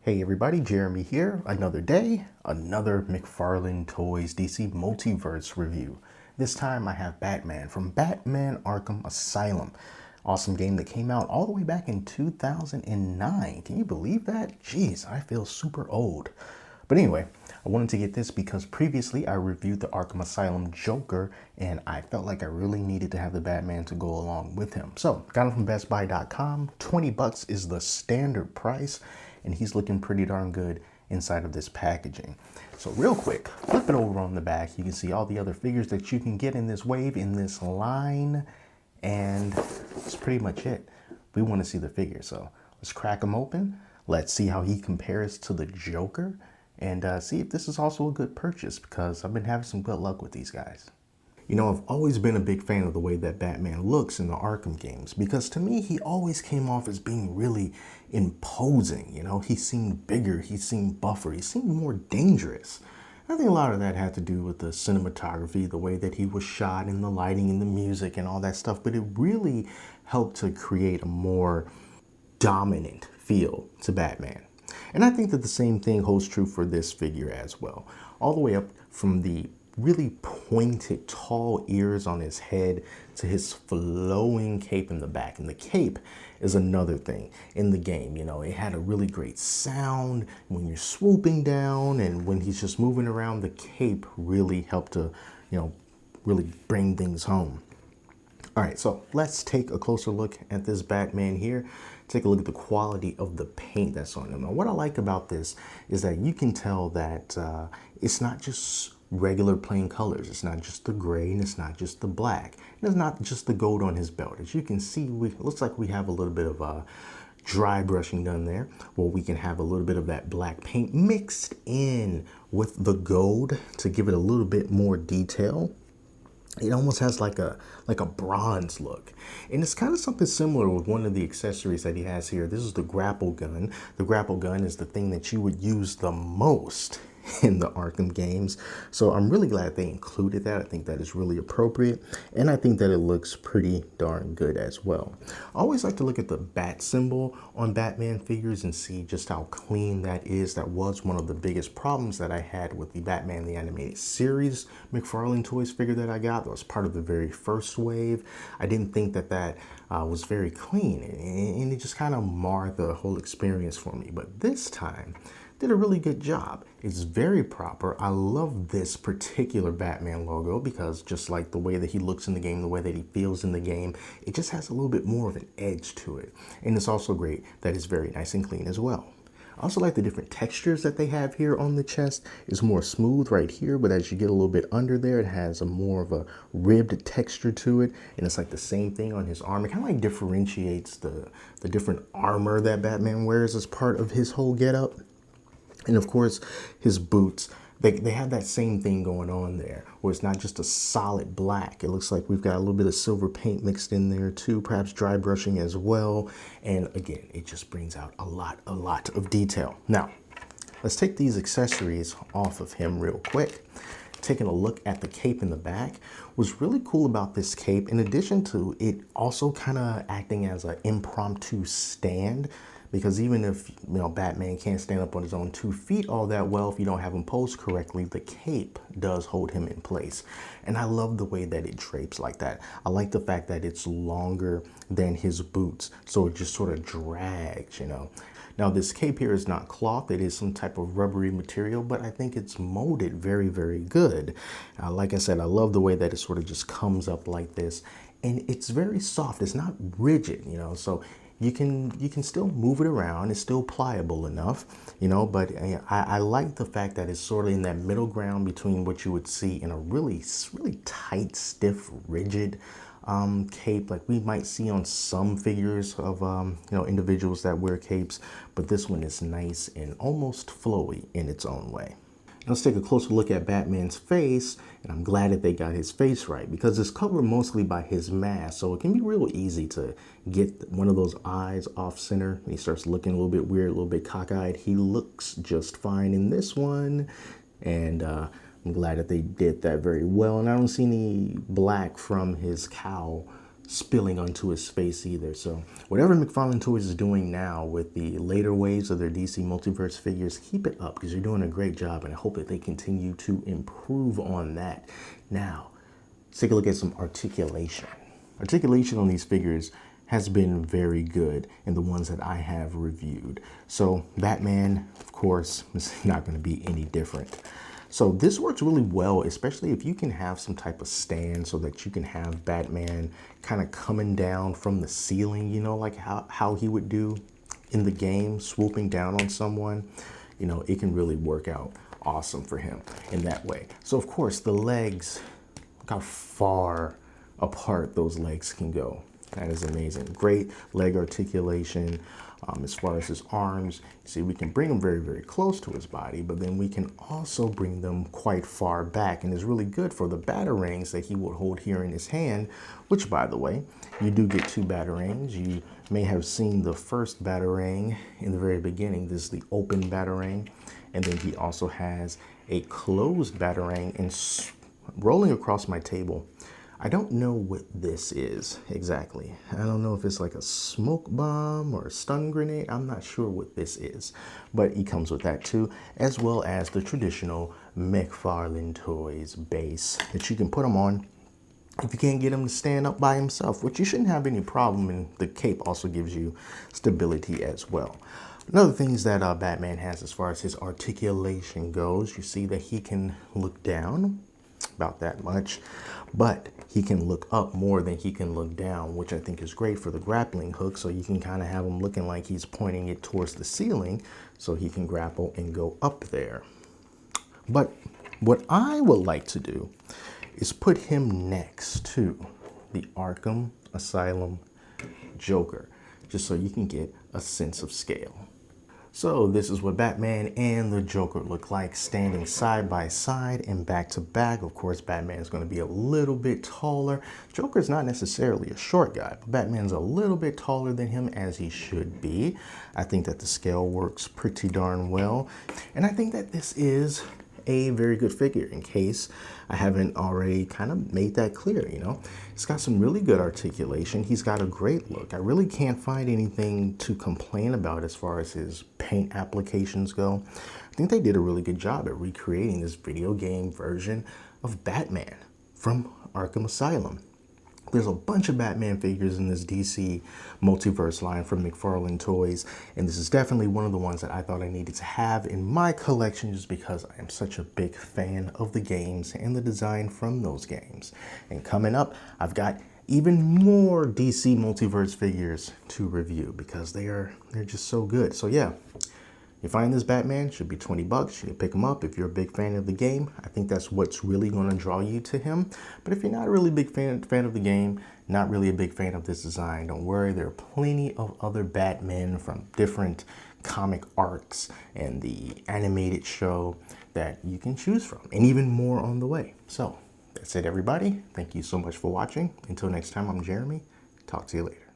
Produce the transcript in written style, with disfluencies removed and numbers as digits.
Hey everybody, Jeremy here. Another day, another McFarlane Toys DC Multiverse review. This time I have Batman from Batman Arkham Asylum. Awesome game that came out all the way back in 2009. Can you believe that? Jeez, I feel super old. But anyway, I wanted to get this because previously I reviewed the Arkham Asylum Joker and I felt like I really needed to have the Batman to go along with him. So, got him from bestbuy.com. 20 bucks is the standard price and he's looking pretty darn good inside of this packaging. So real quick, flip it over on the back. You can see all the other figures that you can get in this wave, in this line, and that's pretty much it. We want to see the figure, so let's crack them open. Let's see how he compares to the Joker and see if this is also a good purchase because I've been having some good luck with these guys. You know, I've always been a big fan of the way that Batman looks in the Arkham games because to me, he always came off as being really imposing. You know, he seemed bigger, he seemed buffer, he seemed more dangerous. I think a lot of that had to do with the cinematography, the way that he was shot and the lighting and the music and all that stuff, but it really helped to create a more dominant feel to Batman. And I think that the same thing holds true for this figure as well. All the way up from the really pointed, tall ears on his head to his flowing cape in the back. And the cape is another thing in the game. You know, it had a really great sound when you're swooping down, and when he's just moving around, the cape really helped to, you know, really bring things home. All right, so let's take a closer look at this Batman here. Take a look at the quality of the paint that's on him. Now, what I like about this is that you can tell that it's not just regular plain colors. It's not just the gray and it's not just the black. And it's not just the gold on his belt. As you can see, it looks like we have a little bit of dry brushing done there, where we can have a little bit of that black paint mixed in with the gold to give it a little bit more detail. It almost has like a bronze look. And it's kind of something similar with one of the accessories that he has here. This is the grapple gun. The grapple gun is the thing that you would use the most in the Arkham games. So I'm really glad they included that. I think that is really appropriate. And I think that it looks pretty darn good as well. I always like to look at the bat symbol on Batman figures and see just how clean that is. That was one of the biggest problems that I had with the Batman the Animated Series McFarlane Toys figure that I got. That was part of the very first wave. I didn't think that was very clean, and it just kind of marred the whole experience for me. But this time, did a really good job. It's very proper. I love this particular Batman logo because just like the way that he looks in the game, the way that he feels in the game, it just has a little bit more of an edge to it. And it's also great that it's very nice and clean as well. I also like the different textures that they have here on the chest. It's more smooth right here, but as you get a little bit under there, it has a more of a ribbed texture to it. And it's like the same thing on his arm. It kind of like differentiates the different armor that Batman wears as part of his whole getup. And of course, his boots, they have that same thing going on there, where it's not just a solid black. It looks like we've got a little bit of silver paint mixed in there too, perhaps dry brushing as well. And again, it just brings out a lot of detail. Now, let's take these accessories off of him real quick. Taking a look at the cape in the back, what's really cool about this cape, in addition to it also kind of acting as an impromptu stand, because even if, you know, Batman can't stand up on his own 2 feet all that well, if you don't have him posed correctly, the cape does hold him in place. And I love the way that it drapes like that. I like the fact that it's longer than his boots, so it just sort of drags, you know. Now, this cape here is not cloth. It is some type of rubbery material, but I think it's molded very, very good. Like I said, I love the way that it sort of just comes up like this, and it's very soft. It's not rigid, you know, so you can still move it around. It's still pliable enough, you know, but I like the fact that it's sort of in that middle ground between what you would see in a really tight, stiff, rigid cape like we might see on some figures of you know, individuals that wear capes, but this one is nice and almost flowy in its own way. Let's take a closer look at Batman's face, and I'm glad that they got his face right because it's covered mostly by his mask, so it can be real easy to get one of those eyes off center. And he starts looking a little bit weird, a little bit cockeyed. He looks just fine in this one, and I'm glad that they did that very well. And I don't see any black from his cowl spilling onto his face either. So whatever McFarlane Toys is doing now with the later waves of their DC Multiverse figures, keep it up because you're doing a great job, and I hope that they continue to improve on that. Now, let's take a look at some articulation. Articulation on these figures has been very good in the ones that I have reviewed. So Batman, of course, is not going to be any different. So this works really well, especially if you can have some type of stand so that you can have Batman kind of coming down from the ceiling, you know, like how he would do in the game, swooping down on someone. You know, it can really work out awesome for him in that way. So of course the legs, look how far apart those legs can go. That is amazing. Great leg articulation. As far as his arms, see, we can bring them very, very close to his body, but then we can also bring them quite far back, and it's really good for the batarangs that he would hold here in his hand, which, by the way, you do get 2 batarangs. You may have seen the first batarang in the very beginning. This is the open batarang, and then he also has a closed batarang. And rolling across my table, I don't know what this is exactly. I don't know if it's like a smoke bomb or a stun grenade. I'm not sure what this is, but he comes with that too, as well as the traditional McFarlane Toys base that you can put him on if you can't get him to stand up by himself, which you shouldn't have any problem, and the cape also gives you stability as well. Another things that Batman has as far as his articulation goes, you see that he can look down about that much, but he can look up more than he can look down, which I think is great for the grappling hook. So you can kind of have him looking like he's pointing it towards the ceiling so he can grapple and go up there. But what I would like to do is put him next to the Arkham Asylum Joker, just so you can get a sense of scale. So this is what Batman and the Joker look like standing side by side and back to back. Of course, Batman is going to be a little bit taller. Joker's not necessarily a short guy, but Batman's a little bit taller than him, as he should be. I think that the scale works pretty darn well. And I think that this is a very good figure, in case I haven't already kind of made that clear. You know, he's got some really good articulation. He's got a great look. I really can't find anything to complain about as far as his paint applications go. I think they did a really good job at recreating this video game version of Batman from Arkham Asylum. There's a bunch of Batman figures in this DC Multiverse line from McFarlane Toys, and this is definitely one of the ones that I thought I needed to have in my collection just because I am such a big fan of the games and the design from those games. And coming up, I've got even more DC Multiverse figures to review because they're just so good. So yeah, you find this Batman, should be 20 bucks. You can pick him up if you're a big fan of the game. I think that's what's really going to draw you to him. But if you're not a really big fan of the game, not really a big fan of this design, don't worry. There are plenty of other Batmen from different comic arcs and the animated show that you can choose from, and even more on the way. So that's it, everybody. Thank you so much for watching. Until next time, I'm Jeremy. Talk to you later.